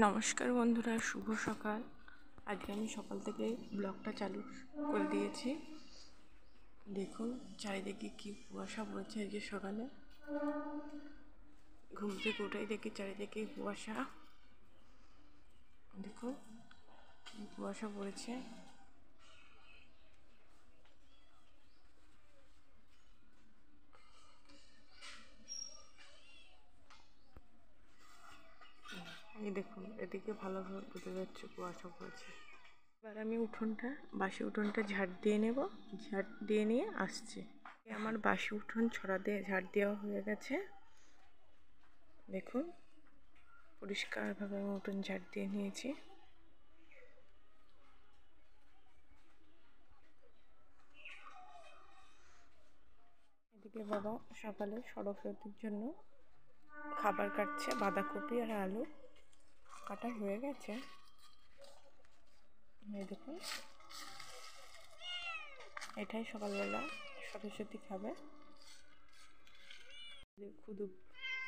নমস্কার বন্ধুরা, শুভ সকাল। আজকে আমি সকাল থেকে ব্লগটা চালু করে দিয়েছি। দেখুন চারিদিকে কি কুয়াশা পড়েছে। আজকে সকালে ঘুম থেকে উঠেই দেখি চারিদিকে কুয়াশা। দেখুন কি কুয়াশা পড়েছে। এই দেখুন এদিকে ভালোভাবে বোঝা যাচ্ছে কুয়াশা পড়েছে। এবার আমি বাসি উঠোনটা ঝাড় দিয়ে নেব। ঝাড় দিয়ে নিয়ে আসছি। আমার বাসি উঠোন ঝাড় দেওয়া হয়ে গেছে। দেখুন পরিষ্কারভাবে আমি উঠোন ঝাড় দিয়ে নিয়েছি। এদিকে বাবা সকালে সরস্বতীর জন্য খাবার কাটছে। বাঁধাকপি আর আলু কাটা হয়ে গেছে। এই দেখুন এটাই সকালবেলা সরস্বতী খাবে। শুধু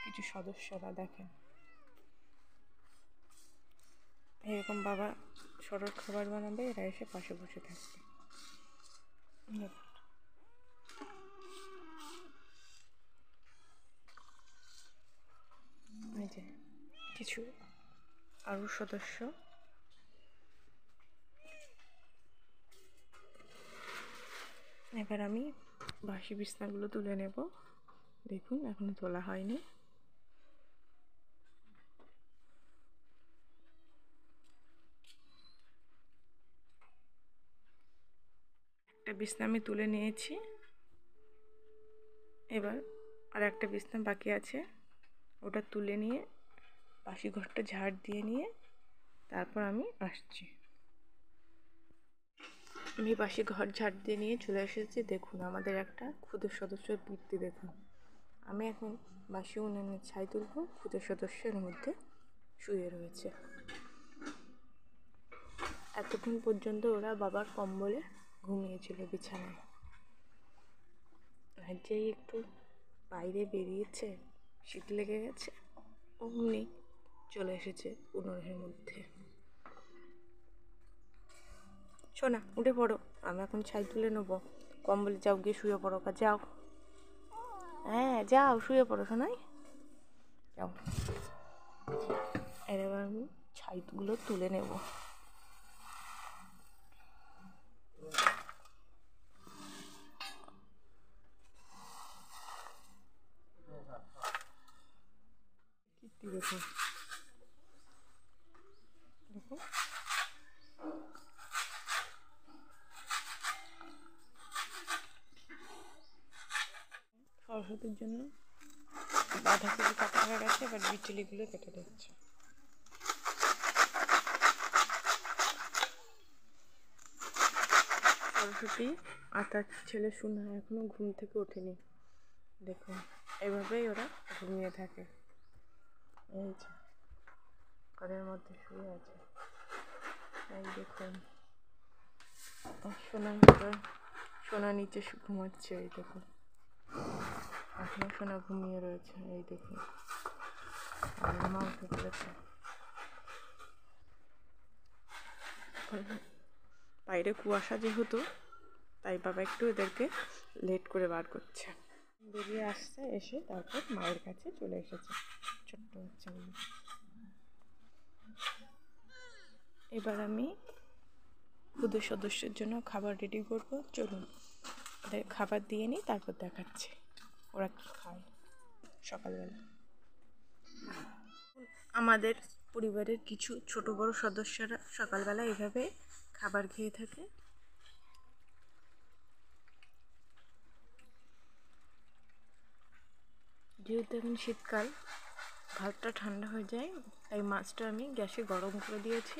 কিছু সদস্যরা দেখেন এরকম বাবা সরল খাবার বানাবে, এরা এসে পাশে বসে থাকবে। এই যে কিছু আরও সদস্য। এবার আমি বাসি বিছনাগুলো তুলে নেব। দেখুন এখনো তোলা হয়নি। একটা বিছনা আমি তুলে নিয়েছি। এবার আর একটা বিছনা বাকি আছে, ওটা তুলে নিয়ে বাসি ঘরটা ঝাড় দিয়ে নিয়ে তারপর আমি আসছি। আমি বাসি ঘর ঝাড় দিয়ে নিয়ে চলে এসেছি। দেখুন আমাদের একটা ক্ষুদে সদস্যের বৃত্তি দেখুন। আমি এখন বাসি উনুনের ছাই তুলব। ক্ষুদে সদস্যের মধ্যে শুয়ে রয়েছে। এতক্ষণ পর্যন্ত ওরা বাবার কম্বলে ঘুমিয়েছিল বিছানায়। আর যেই একটু বাইরে বেরিয়েছে, শীত লেগে গেছে, অমনি চলে এসেছে উনুনের মধ্যে। শোনা উঠে পড়ো, আমি এখন ছাই তুলে নেবো। কম্বলে যাও, গিয়ে শুয়ে পড়ো। যাও, হ্যাঁ যাও শুয়ে পড়ো শোনাই, যাও। এবার আমি ছাইগুলো তুলে নেব। কীর্তি দেখুন, দেখুন সরস্বতীর জন্য বাঁধাকপি কাটা হয়ে গেছে। এবার বিচুলিগুলো কেটে দিচ্ছে। সরস্বতী আতার ছেলে শোনা এখনো ঘুম থেকে ওঠেনি। দেখুন এভাবেই ওরা ঘুমিয়ে থাকে। এই যে ঘরের মধ্যে শুয়ে আছে। এই দেখুন সোনা নিচে ঘুমাচ্ছে। এই দেখুন এখনো সোনা ঘুমিয়ে রয়েছে। এই দেখুন মা উঠে পড়েছে। বাইরে কুয়াশা যেহেতু, তাই বাবা একটু এদেরকে লেট করে বার করছে। বেরিয়ে আসছে, এসে তারপর মায়ের কাছে চলে এসেছে ছোট্ট বাচ্চাগুলো। এবার আমি ক্ষুদে সদস্যের জন্য খাবার রেডি করব। চলুন ওদের খাবার দিয়ে নিই, তারপর দেখাচ্ছি ওরা কী খায় সকালবেলা। আমাদের পরিবারের কিছু ছোট বড় সদস্যরা সকালবেলা এভাবে খাবার খেয়ে থাকে। যেহেতু এখন শীতকাল, ভাতটা ঠান্ডা হয়ে যায়, তাই মাছটা আমি গ্যাসে গরম করে দিয়েছি।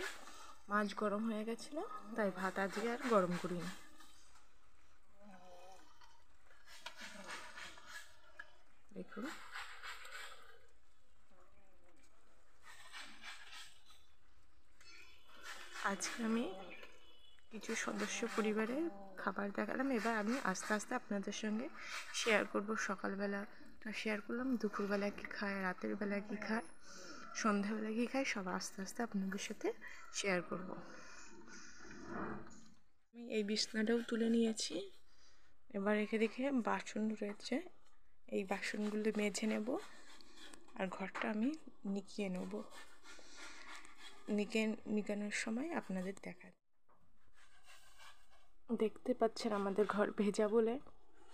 মাছ গরম হয়ে গেছিলো, তাই ভাত আজকে আর গরম করিনি। দেখুন আজকে আমি কিছু সদস্য পরিবারের খাবার দেখালাম। এবার আমি আস্তে আস্তে আপনাদের সঙ্গে শেয়ার করব। সকালবেলাটা শেয়ার করলাম, দুপুরবেলা কী খায়, রাতের বেলা কী খায়, সন্ধ্যাবেলা কি খাই সব আস্তে আস্তে আপনাদের সাথে শেয়ার করব। আমি এই বিছনাটাও তুলে নিয়েছি। এবার এদিকে বাসন রয়েছে, এই বাসনগুলো মেজে নেব আর ঘরটা আমি নিকিয়ে নেব। নিকানোর সময় আপনাদের দেখতে পাচ্ছেন আমাদের ঘর ভেজা বলে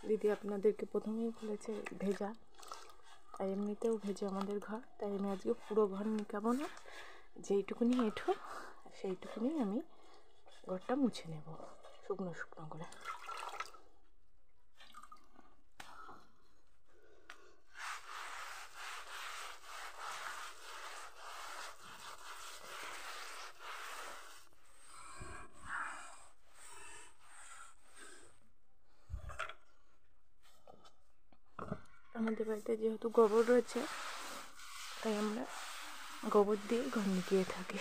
দিদি আপনাদেরকে প্রথমেই বলেছে ভেজা, আর এমনিতেও ভেজা আমাদের ঘর, তাই আমি আজকে পুরো ঘর নিকাবো না, যেইটুকুনি এঁঠো সেইটুকুনি আমি ঘরটা মুছে নেব শুকনো শুকনো করে। আমাদের বাড়িতে যেহেতু গোবর রয়েছে তাই আমরা গোবর দিয়ে ঘর নিকিয়ে থাকি।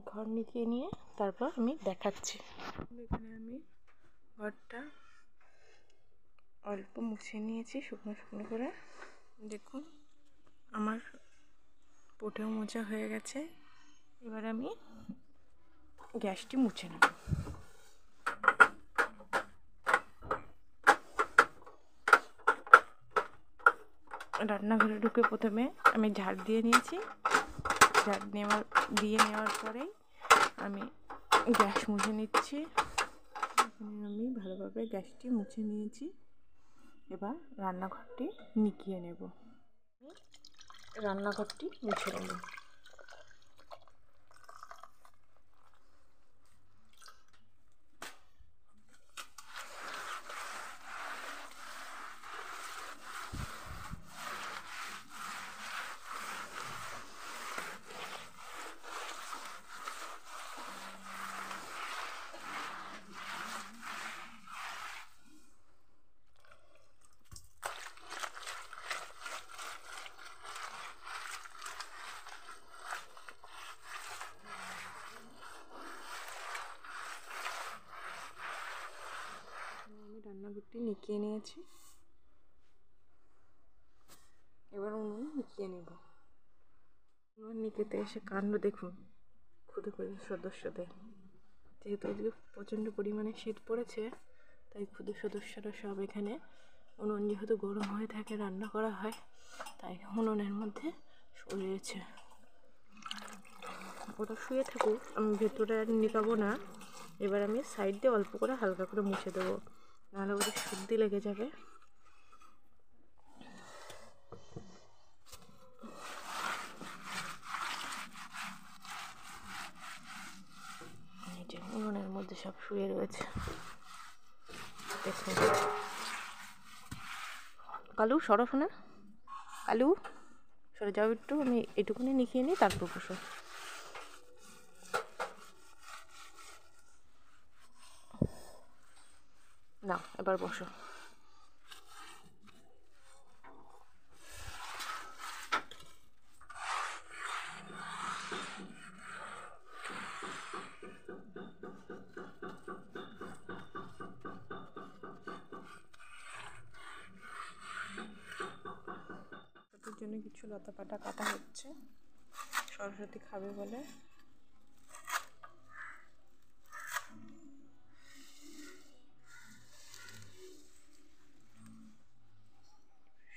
ঘর নিকিয়ে নিয়ে তারপর আমি দেখাচ্ছি। এখানে আমি ঘরটা অল্প মুছে নিয়েছি শুকনো শুকনো করে। দেখুন আমার পোটেও মোছা হয়ে গেছে। এবার আমি গ্যাসটি মুছে নেব। রান্নাঘরে ঢুকে প্রথমে আমি ঝাড় দিয়ে নিয়েছি। ঝাড় দিয়ে নেওয়ার পরেই আমি গ্যাস মুছে নিচ্ছি। এখানে আমি ভালোভাবে গ্যাসটি মুছে নিয়েছি। এবার রান্নাঘরটি নিকিয়ে নেব। রান্নাঘরটি মুছে নেব। রান্নাঘরটি নিকিয়ে নিয়েছি। এবার উনুন নিকিয়ে নেব। উনুন নিকেতে এসে কাণ্ড দেখুন ক্ষুদে ক্ষুদে সদস্যদের। যেহেতু আজকে প্রচণ্ড পরিমাণে শীত পড়েছে তাই ক্ষুদে সদস্যরা সব এখানে উনুন যেহেতু গরম হয়ে থাকে রান্না করা হয় তাই উনুনের মধ্যে শুয়েছে। ওরা শুয়ে থাকুক, আমি ভেতরে আর নিকাবো না। এবার আমি সাইড দিয়ে অল্প করে হালকা করে মুছে দেবো, নাহলে ওদের সর্দি লেগে যাবে। উনুনের মধ্যে সব শুয়ে রয়েছে দেখুন। কালু সরো শোনা, কালু সরে যাও একটু, আমি এটুকুনি নিখিয়ে নিই তারপর বসো। না এবার বসো। জন্য কিছু লতা পাতা কাটা হচ্ছে, সরস্বতী খাবে বলে।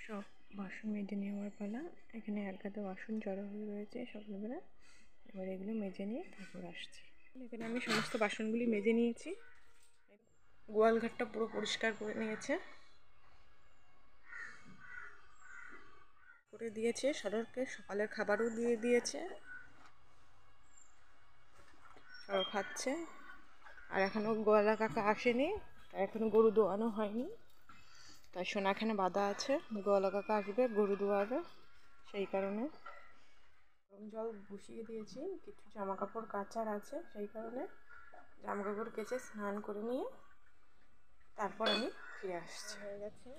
সব বাসন মেজে নেওয়ার পালা। এখানে এক গাদা বাসন জড়ো হয়ে রয়েছে সকালবেলা। এবার এগুলো মেজে নিয়ে তারপর আসছি। এখানে আমি সমস্ত বাসনগুলি মেজে নিয়েছি। গোয়াল ঘরটা পুরো পরিষ্কার করে নিয়েছে, করে দিয়েছে। সরোরকে সকালের খাবারও দিয়ে দিয়েছে, সরো খাচ্ছে। আর এখনও গোয়ালা কাকা আসেনি, তাই এখনও গরু দোয়ানো হয়নি। তাই সোনা এখানে বাঁধা আছে, গোয়ালা কাকা আসবে গরু দোয়াবে, সেই কারণে গরম জল বসিয়ে দিয়েছি। কিছু জামা কাপড় কাচার আছে, সেই কারণে জামা কাপড় কেচে স্নান করে নিয়ে তারপর আমি ফিরে আসছি। হয়ে গেছে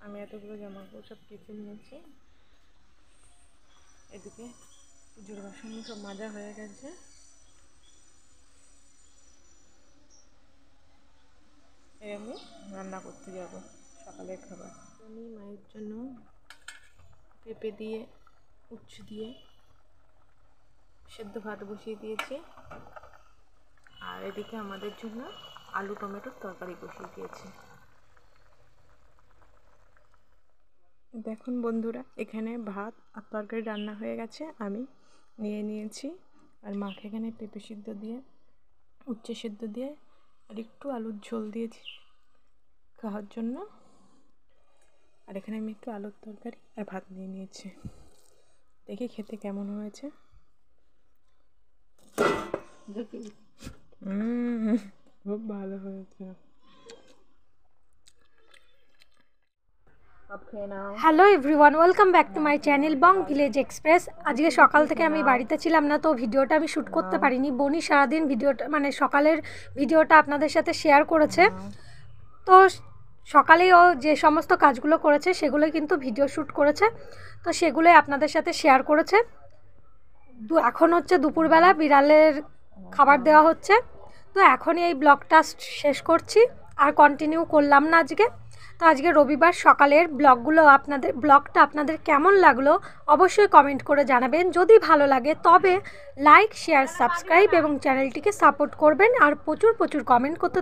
আমি এতগুলো জামা কাপড় সব কেচে নিয়েছি। এদিকে পুজোর বাসন সব মাজা হয়ে গেছে। এই আমি রান্না করতে যাব সকালের খাবার। আমি মায়ের জন্য পেঁপে দিয়ে উচ্ছে দিয়ে সেদ্ধ ভাত বসিয়ে দিয়েছি, আর এদিকে আমাদের জন্য আলু টমেটোর তরকারি বসিয়ে দিয়েছি। দেখুন বন্ধুরা, এখানে ভাত আর তরকারি রান্না হয়ে গেছে, আমি নিয়ে নিয়েছি। আর মাকে এখানে পেঁপে সিদ্ধ দিয়ে উচ্ছে সিদ্ধ দিয়ে আর একটু আলুর ঝোল দিয়েছি খাওয়ার জন্য। আর এখানে আমি একটু আলুর তরকারি আর ভাত নিয়ে নিয়েছি। দেখি খেতে কেমন হয়েছে। খুব ভালো হয়েছে। Hello everyone, welcome back to my channel Bong village express. আজকে সকাল থেকে আমি বাড়িতে ছিলাম না, তো ভিডিওটা আমি শ্যুট করতে পারিনি। বনি সারাদিন ভিডিওটা মানে সকালের ভিডিওটা আপনাদের সাথে শেয়ার করেছে। তো সকালেই ও যে সমস্ত কাজগুলো করেছে সেগুলোই কিন্তু ভিডিও শ্যুট করেছে, তো সেগুলোই আপনাদের সাথে শেয়ার করেছে। এখন হচ্ছে দুপুরবেলা, বিড়ালের খাবার দেওয়া হচ্ছে। তো এখনই এই ব্লগটা শেষ করছি, আর কন্টিনিউ করলাম না আজকে। তো আজকে রবিবার সকালের ব্লগটা আপনাদের কেমন লাগলো অবশ্যই কমেন্ট করে জানাবেন। যদি ভালো লাগে তবে লাইক শেয়ার সাবস্ক্রাইব এবং চ্যানেলটিকে সাপোর্ট করবেন, আর প্রচুর কমেন্ট করতে